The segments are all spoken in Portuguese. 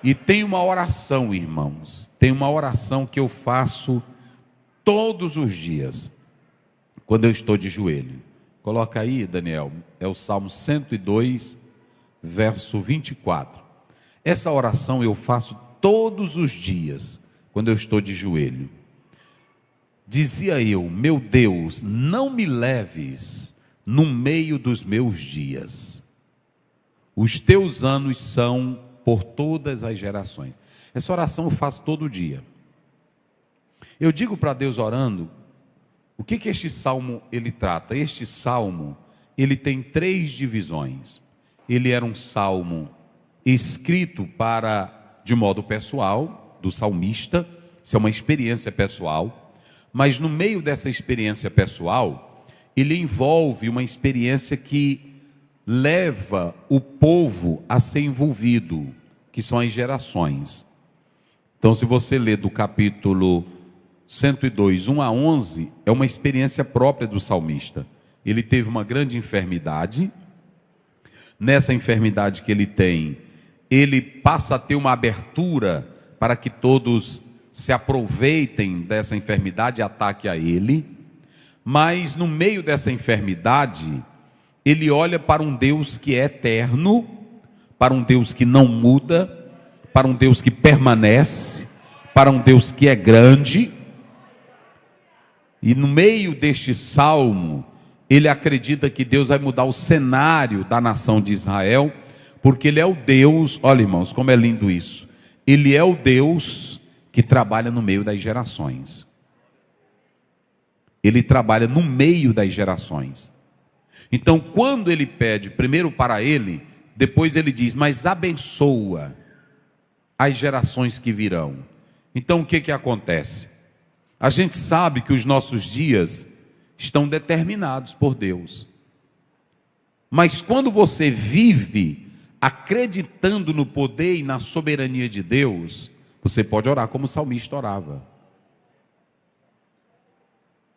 E tem uma oração, irmãos, tem uma oração que eu faço todos os dias, quando eu estou de joelho. Coloca aí, Daniel, é o Salmo 102, verso 24. Essa oração eu faço todos os dias, quando eu estou de joelho. Dizia eu: meu Deus, não me leves no meio dos meus dias. Os teus anos são por todas as gerações. Essa oração eu faço todo dia. Eu digo para Deus orando, o que este salmo ele trata? Este salmo, ele tem 3 divisões. Ele era um salmo escrito de modo pessoal, do salmista. Isso é uma experiência pessoal. Mas no meio dessa experiência pessoal, ele envolve uma experiência que leva o povo a ser envolvido, que são as gerações. Então, se você ler do capítulo 102, 1 a 11, é uma experiência própria do salmista. Ele teve uma grande enfermidade. Nessa enfermidade que ele tem, ele passa a ter uma abertura para que todos se aproveitem dessa enfermidade e ataquem a ele. Mas no meio dessa enfermidade, ele olha para um Deus que é eterno, para um Deus que não muda, para um Deus que permanece, para um Deus que é grande. E no meio deste salmo, ele acredita que Deus vai mudar o cenário da nação de Israel, porque ele é o Deus, olha irmãos, como é lindo isso, ele é o Deus que trabalha no meio das gerações. Ele trabalha no meio das gerações. Então, quando ele pede primeiro para ele, depois ele diz: mas abençoa as gerações que virão. Então, o que acontece? A gente sabe que os nossos dias estão determinados por Deus. Mas quando você vive acreditando no poder e na soberania de Deus, você pode orar como o salmista orava.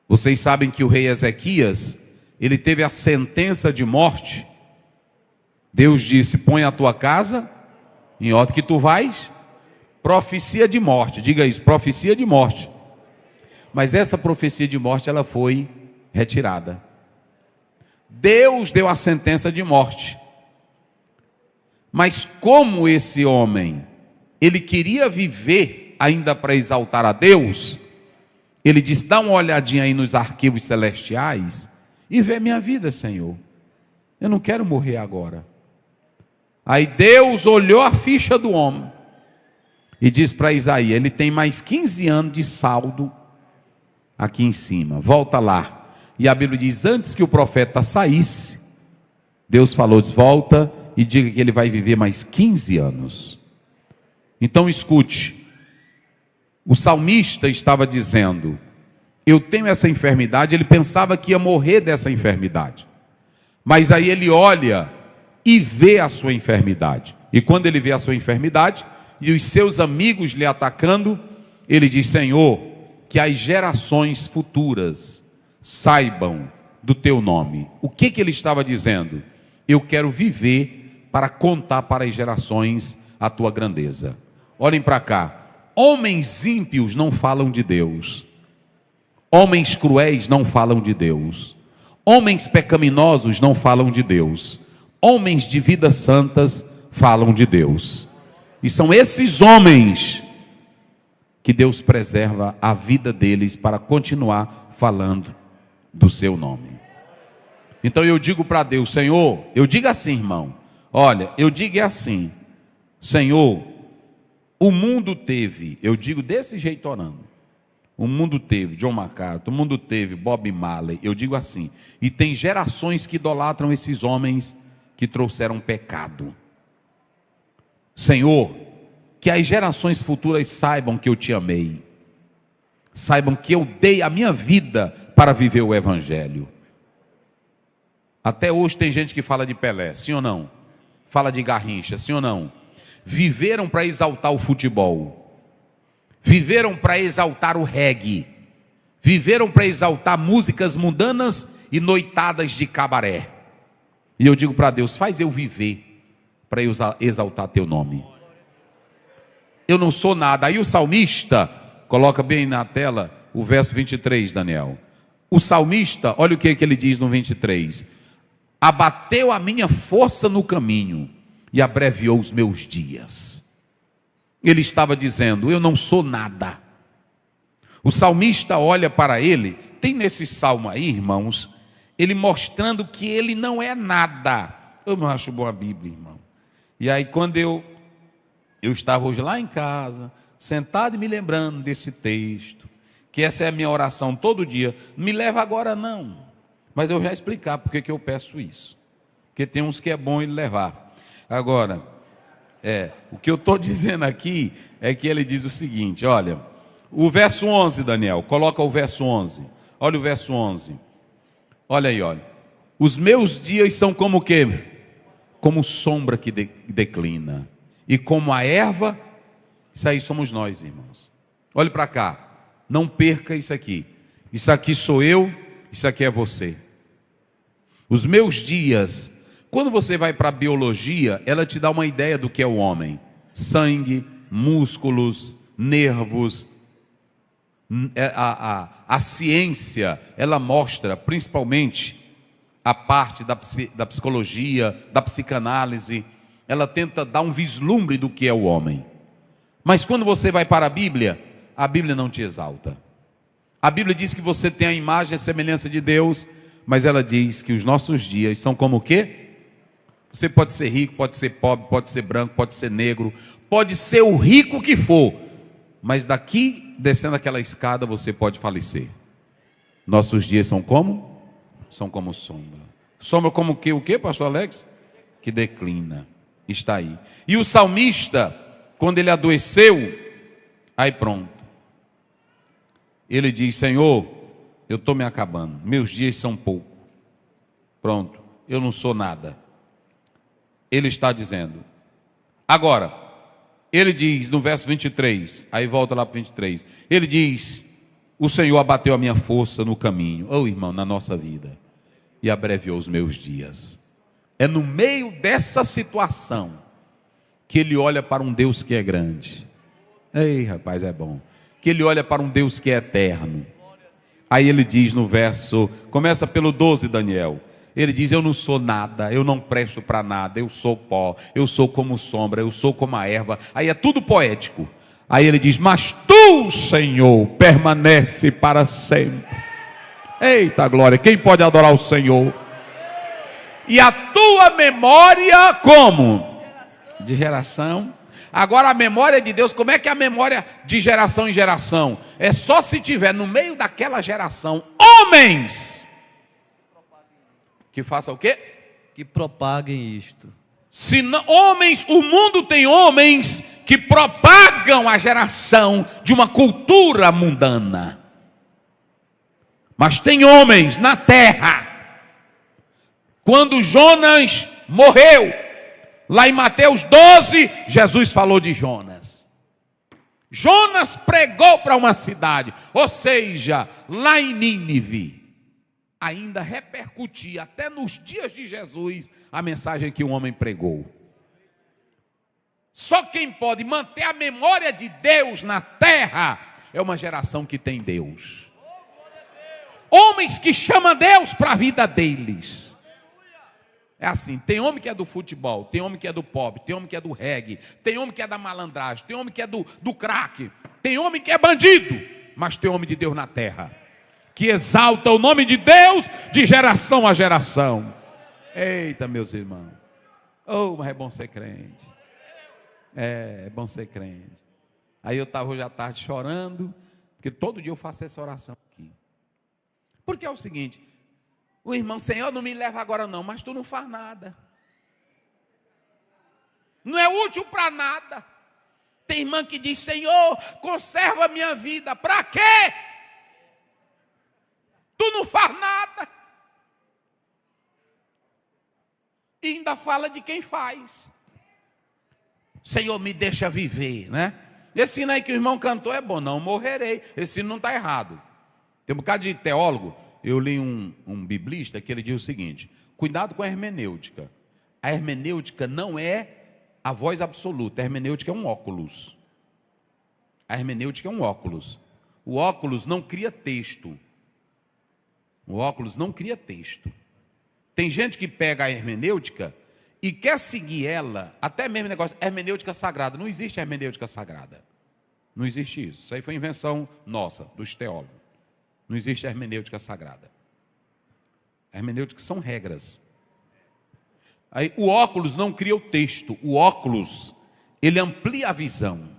Vocês sabem que o rei Ezequias, ele teve a sentença de morte. Deus disse: põe a tua casa em ordem, que tu vais. Profecia de morte, diga isso, profecia de morte. Mas essa profecia de morte, ela foi retirada. Deus deu a sentença de morte. Mas como esse homem, ele queria viver ainda para exaltar a Deus, ele disse: dá uma olhadinha aí nos arquivos celestiais e vê minha vida, Senhor. Eu não quero morrer agora. Aí Deus olhou a ficha do homem e disse para Isaías: ele tem mais 15 anos de saldo aqui em cima, volta lá. E a Bíblia diz: antes que o profeta saísse, Deus falou: volta e diga que ele vai viver mais 15 anos. Então escute, o salmista estava dizendo: eu tenho essa enfermidade. Ele pensava que ia morrer dessa enfermidade, mas aí ele olha e vê a sua enfermidade. E quando ele vê a sua enfermidade e os seus amigos lhe atacando, ele diz: Senhor, que as gerações futuras saibam do teu nome. O que ele estava dizendo? Eu quero viver para contar para as gerações a tua grandeza. Olhem para cá. Homens ímpios não falam de Deus. Homens cruéis não falam de Deus. Homens pecaminosos não falam de Deus. Homens de vidas santas falam de Deus. E são esses homens que Deus preserva a vida deles para continuar falando do seu nome. Então eu digo para Deus: Senhor, eu digo assim, irmão, olha, eu digo assim: Senhor, o mundo teve, eu digo desse jeito orando, o mundo teve John MacArthur, o mundo teve Bob Marley, eu digo assim, e tem gerações que idolatram esses homens que trouxeram pecado. Senhor, que as gerações futuras saibam que eu te amei, saibam que eu dei a minha vida para viver o Evangelho. Até hoje tem gente que fala de Pelé, sim ou não? Fala de Garrincha, sim ou não? Viveram para exaltar o futebol, viveram para exaltar o reggae, viveram para exaltar músicas mundanas e noitadas de cabaré. E eu digo para Deus: faz eu viver para exaltar teu nome. eu não sou nada. Aí o salmista, coloca bem na tela o verso 23, Daniel. O salmista, olha o que ele diz no 23. Abateu a minha força no caminho e abreviou os meus dias. Ele estava dizendo, eu não sou nada. O salmista olha para ele, tem nesse salmo aí, irmãos, ele mostrando que ele não é nada. Eu não acho boa a Bíblia, irmão. E aí quando eu estava hoje lá em casa, sentado e me lembrando desse texto, que essa é a minha oração todo dia, não me leva agora não, mas eu já explicar porque que eu peço isso, porque tem uns que é bom ele levar. Agora, o que eu estou dizendo aqui é que ele diz o seguinte, olha, o verso 11, Daniel, coloca o verso 11, olha o verso 11, olha aí, olha, os meus dias são como o quê? Como sombra que declina, e como a erva, isso aí somos nós, irmãos. Olhe para cá, não perca isso aqui sou eu, isso aqui é você. Os meus dias, quando você vai para a biologia, ela te dá uma ideia do que é o homem: sangue, músculos, nervos. A ciência, ela mostra principalmente a parte da psicologia, da psicanálise, ela tenta dar um vislumbre do que é o homem. Mas quando você vai para a Bíblia não te exalta. A Bíblia diz que você tem a imagem e a semelhança de Deus, mas ela diz que os nossos dias são como o quê? Você pode ser rico, pode ser pobre, pode ser branco, pode ser negro, pode ser o rico que for, mas daqui, descendo aquela escada, você pode falecer. Nossos dias são como? São como sombra. Sombra como o quê, pastor Alex? Que declina. Está aí. E o salmista, quando ele adoeceu, aí pronto. Ele diz, Senhor, eu estou me acabando, meus dias são poucos. Pronto, eu não sou nada. Ele está dizendo. Agora, ele diz no verso 23, aí volta lá para 23. Ele diz, o Senhor abateu a minha força no caminho. Irmão, na nossa vida. E abreviou os meus dias. É no meio dessa situação que ele olha para um Deus que é grande. Ei, rapaz, é bom. Que ele olha para um Deus que é eterno. Aí ele diz no verso, começa pelo 12, Daniel. Ele diz, eu não sou nada, eu não presto para nada, eu sou pó, eu sou como sombra, eu sou como a erva. Aí é tudo poético. Aí ele diz, mas tu, Senhor, permanece para sempre. Eita glória, quem pode adorar o Senhor? E a tua memória como? De geração. Agora a memória de Deus, como é que é a memória de geração em geração? É só se tiver no meio daquela geração homens que façam o quê? Que propaguem isto. Se não, homens, o mundo tem homens que propagam a geração de uma cultura mundana. Mas tem homens na terra. Quando Jonas morreu, lá em Mateus 12, Jesus falou de Jonas. Jonas pregou para uma cidade, ou seja, lá em Nínive, ainda repercutia até nos dias de Jesus a mensagem que o homem pregou. Só quem pode manter a memória de Deus na terra é uma geração que tem Deus. Homens que chamam Deus para a vida deles. É assim, tem homem que é do futebol, tem homem que é do pop, tem homem que é do reggae, tem homem que é da malandragem, tem homem que é do crack, tem homem que é bandido, mas tem homem de Deus na terra, que exalta o nome de Deus de geração a geração. Eita, meus irmãos. Mas é bom ser crente. É bom ser crente. Aí eu estava hoje à tarde chorando, porque todo dia eu faço essa oração aqui. Porque é o seguinte, o irmão, Senhor, não me leva agora não, mas tu não faz nada. Não é útil para nada. Tem irmã que diz, Senhor, conserva a minha vida. Para quê? Tu não faz nada. E ainda fala de quem faz. Senhor, me deixa viver, né? Esse hino aí que o irmão cantou é bom, não morrerei. Esse hino não está errado. Tem um bocado de teólogo. Eu li um biblista que ele diz o seguinte, cuidado com a hermenêutica. A hermenêutica não é a voz absoluta, a hermenêutica é um óculos. A hermenêutica é um óculos. O óculos não cria texto. O óculos não cria texto. Tem gente que pega a hermenêutica e quer seguir ela, até mesmo negócio, hermenêutica sagrada. Não existe hermenêutica sagrada. Não existe isso. Isso aí foi invenção nossa, dos teólogos. Não existe hermenêutica sagrada. Hermenêutica são regras. Aí, o óculos não cria o texto. O óculos, ele amplia a visão.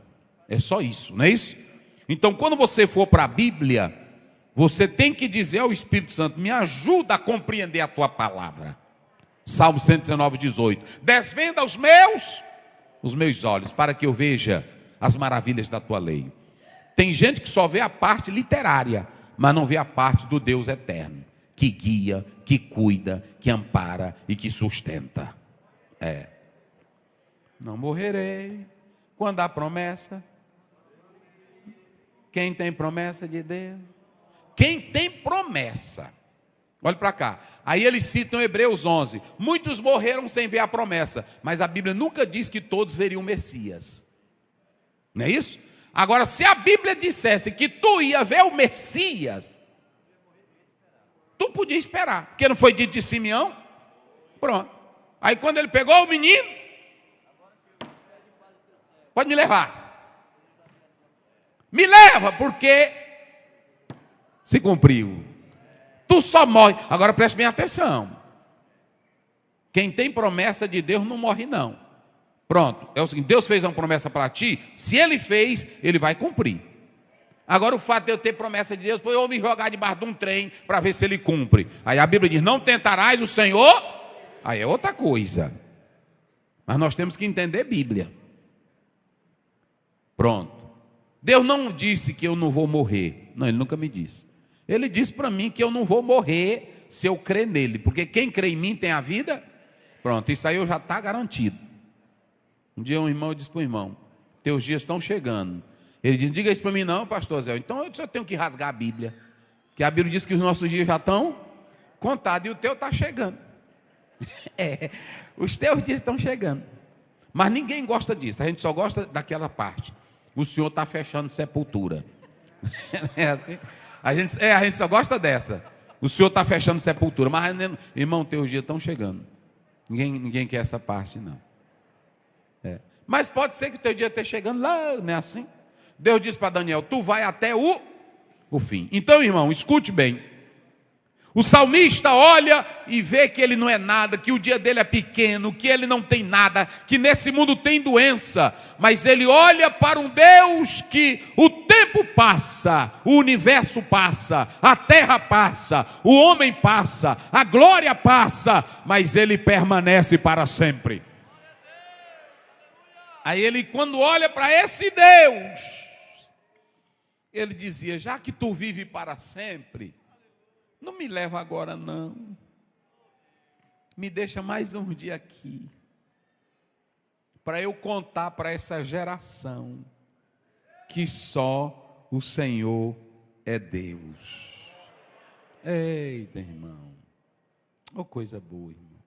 É só isso, não é isso? Então, quando você for para a Bíblia, você tem que dizer ao Espírito Santo: me ajuda a compreender a tua palavra. Salmo 119, 18. Desvenda os meus olhos, para que eu veja as maravilhas da tua lei. Tem gente que só vê a parte literária, mas não vê a parte do Deus eterno, que guia, que cuida, que ampara e que sustenta. Não morrerei quando há promessa. Quem tem promessa de Deus? Quem tem promessa? Olha para cá. Aí eles citam Hebreus 11. Muitos morreram sem ver a promessa, mas a Bíblia nunca diz que todos veriam o Messias. Não é isso? Agora, se a Bíblia dissesse que tu ia ver o Messias, tu podia esperar, porque não foi dito de Simeão? Pronto. Aí quando ele pegou o menino, pode me levar. Me leva, porque se cumpriu. Tu só morre. Agora preste bem atenção. Quem tem promessa de Deus não morre não. Pronto, é o seguinte, Deus fez uma promessa para ti, se Ele fez, Ele vai cumprir. Agora o fato de eu ter promessa de Deus, eu vou me jogar debaixo de um trem para ver se Ele cumpre. Aí a Bíblia diz, não tentarás o Senhor, aí é outra coisa. Mas nós temos que entender Bíblia. Pronto. Deus não disse que eu não vou morrer. Não, Ele nunca me disse. Ele disse para mim que eu não vou morrer se eu crer nele, porque quem crê em mim tem a vida. Pronto, isso aí eu já está garantido. Um dia um irmão disse para o irmão, teus dias estão chegando. Ele disse, diga isso para mim não, pastor Zé, então eu só tenho que rasgar a Bíblia. Porque a Bíblia diz que os nossos dias já estão contados e o teu está chegando. Os teus dias estão chegando. Mas ninguém gosta disso, a gente só gosta daquela parte. O Senhor está fechando sepultura. É assim? A gente só gosta dessa. O Senhor está fechando sepultura. Mas, irmão, teus dias estão chegando. Ninguém quer essa parte, não. Mas pode ser que o teu dia esteja chegando lá, não é assim? Deus disse para Daniel, tu vai até o fim. Então, irmão, escute bem. O salmista olha e vê que ele não é nada, que o dia dele é pequeno, que ele não tem nada, que nesse mundo tem doença. Mas ele olha para um Deus que o tempo passa, o universo passa, a terra passa, o homem passa, a glória passa, mas ele permanece para sempre. Aí ele, quando olha para esse Deus, ele dizia, já que tu vive para sempre, não me leva agora não, me deixa mais um dia aqui, para eu contar para essa geração, que só o Senhor é Deus. Eita, irmão, oh coisa boa, irmão.